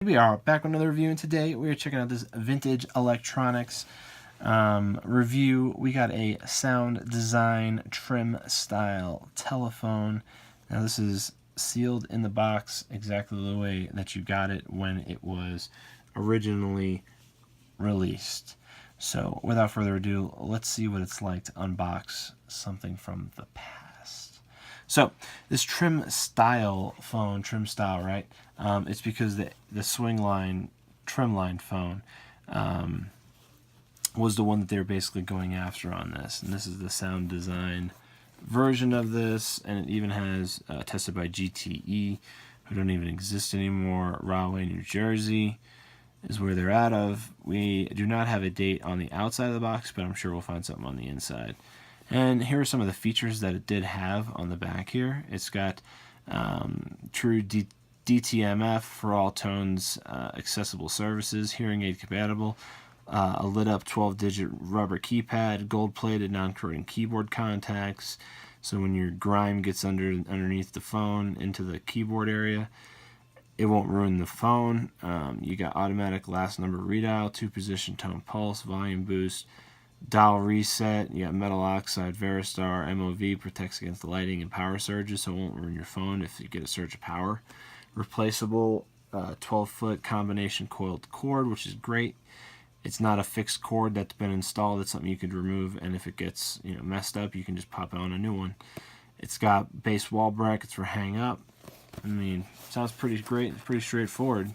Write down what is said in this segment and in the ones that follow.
We are back with another review, and today we are checking out this vintage electronics review. We got a Soundesign trim style telephone. Now this is sealed in the box exactly the way that you got it when it was originally released. So without further ado, let's see what it's like to unbox something from the past. So this trim style phone, right? It's because the swing line, trim line phone was the one that they were basically going after on this. And this is the Soundesign version of this, and it even has tested by GTE, who don't even exist anymore. Rahway, New Jersey is where they're out of. We do not have a date on the outside of the box, but I'm sure we'll find something on the inside. And here are some of the features that it did have on the back here. It's got true DTMF for all tones, accessible services, hearing aid compatible, a lit up 12-digit rubber keypad, gold-plated non-corroding keyboard contacts, so when your grime gets underneath the phone into the keyboard area, it won't ruin the phone. You got automatic last number redial, 2-position tone pulse, volume boost, dial reset. You got metal oxide, Veristar, MOV, protects against lighting and power surges, so it won't ruin your phone if you get a surge of power. Replaceable 12-foot combination coiled cord, which is great. It's not a fixed cord that's been installed. It's something you could remove, and if it gets messed up, you can just pop on a new one. It's got base wall brackets for hang up. I mean, sounds pretty great. It's pretty straightforward.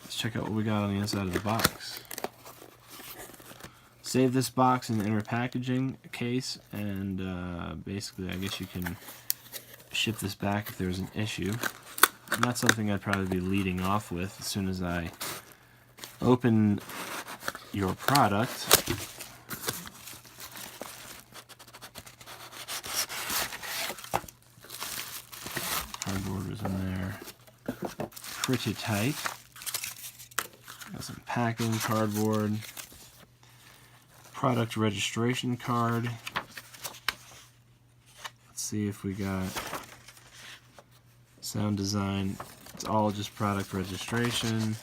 Let's check out what we got on the inside of the box. Save this box in the inner packaging case, and basically I guess you can ship this back if there's an issue. And that's something I'd probably be leading off with as soon as I open your product. Cardboard was in there pretty tight. Got some packing cardboard. Product registration card. Let's see if we got Soundesign. It's all just product registration.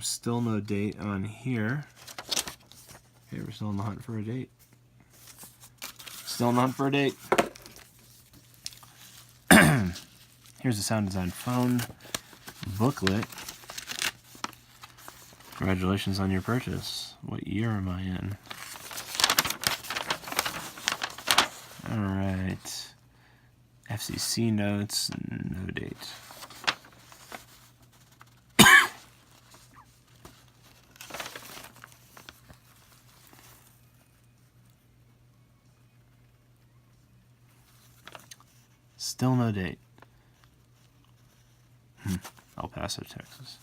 Still no date on here. Okay, we're still on the hunt for a date. Still on the hunt for a date. Here's the Soundesign phone booklet. Congratulations on your purchase. What year am I in? Alright. FCC notes, no date. Still no date. El Paso, Texas.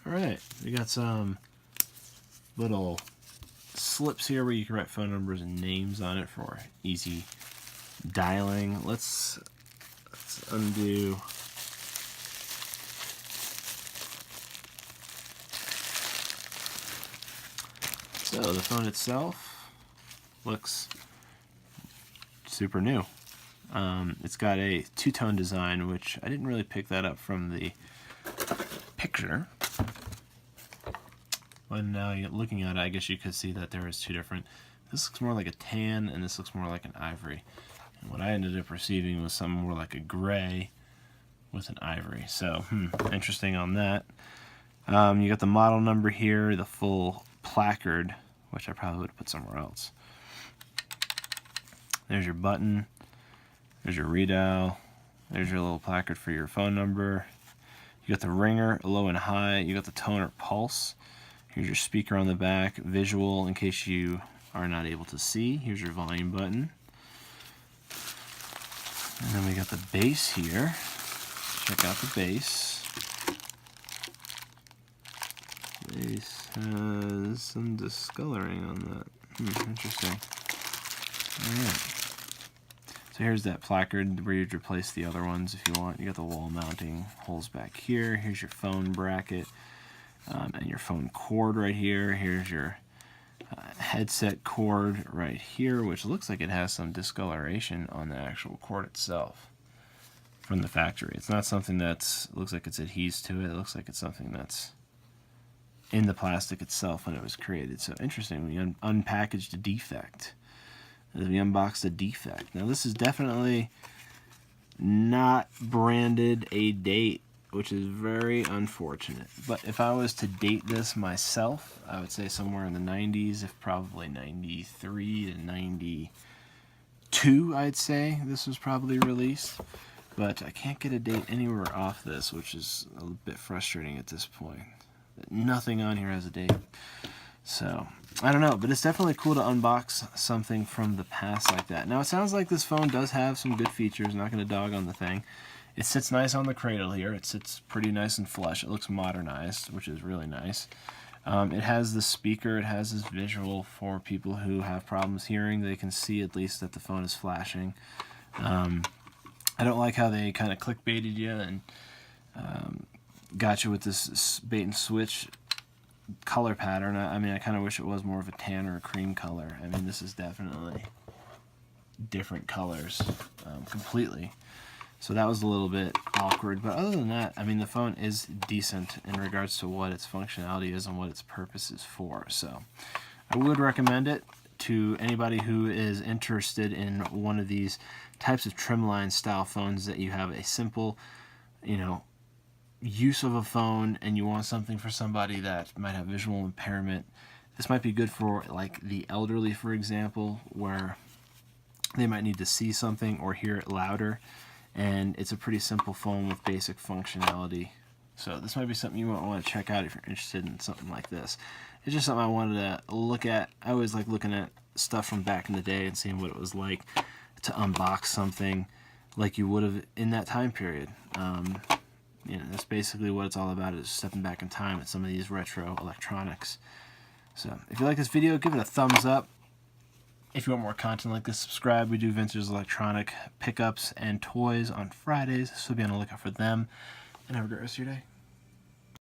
Alright, we got some little slips here where you can write phone numbers and names on it for easy dialing. Let's undo. So the phone itself looks super new. It's got a two-tone design, which I didn't really pick that up from the picture. When you're looking at it, I guess you could see that there is two different. This looks more like a tan, and this looks more like an ivory. And what I ended up receiving was something more like a gray with an ivory. So, interesting on that. You got the model number here, the full placard, which I probably would have put somewhere else. There's your button. There's your redial. There's your little placard for your phone number. You got the ringer, low and high. You got the tone or pulse. Here's your speaker on the back, visual in case you are not able to see. Here's your volume button. And then we got the base here. Check out the base. Base has some discoloring on that. Interesting. Alright. So here's that placard where you'd replace the other ones if you want. You got the wall mounting holes back here. Here's your phone bracket and your phone cord right here. Here's your headset cord right here, which looks like it has some discoloration on the actual cord itself. from the factory. It's not something that's looks like it's adhesed to it. It looks like it's something that's in the plastic itself when it was created. So interesting. We unpackaged a defect. We unboxed a defect. Now this is definitely not branded a date, which is very unfortunate. But if I was to date this myself, I would say somewhere in the 90s, if probably 93 to 92, I'd say this was probably released. But I can't get a date anywhere off this, which is a bit frustrating at this point. Nothing on here has a date. So, I don't know, but it's definitely cool to unbox something from the past like that. Now, it sounds like this phone does have some good features. I'm not going to dog on the thing. It sits nice on the cradle here. It sits pretty nice and flush. It looks modernized, which is really nice. It has the speaker. It has this visual for people who have problems hearing. They can see at least that the phone is flashing. I don't like how they kind of clickbaited you and got you with this bait and switch color pattern. I mean, I kind of wish it was more of a tan or a cream color. I mean, this is definitely different colors completely. So that was a little bit awkward. But other than that, I mean, the phone is decent in regards to what its functionality is and what its purpose is for. So I would recommend it to anybody who is interested in one of these types of trimline style phones that you have a simple, use of a phone and you want something for somebody that might have visual impairment. This might be good for like the elderly, for example, where they might need to see something or hear it louder, and it's a pretty simple phone with basic functionality. So this might be something you might want to check out if you're interested in something like this. It's just something I wanted to look at. I always like looking at stuff from back in the day and seeing what it was like to unbox something like you would have in that time period. That's basically what it's all about, is stepping back in time at some of these retro electronics. So if you like this video, give it a thumbs up. If you want more content like this, subscribe. We do vintage electronic pickups and toys on Fridays, so be on the lookout for them. And have a great rest of your day.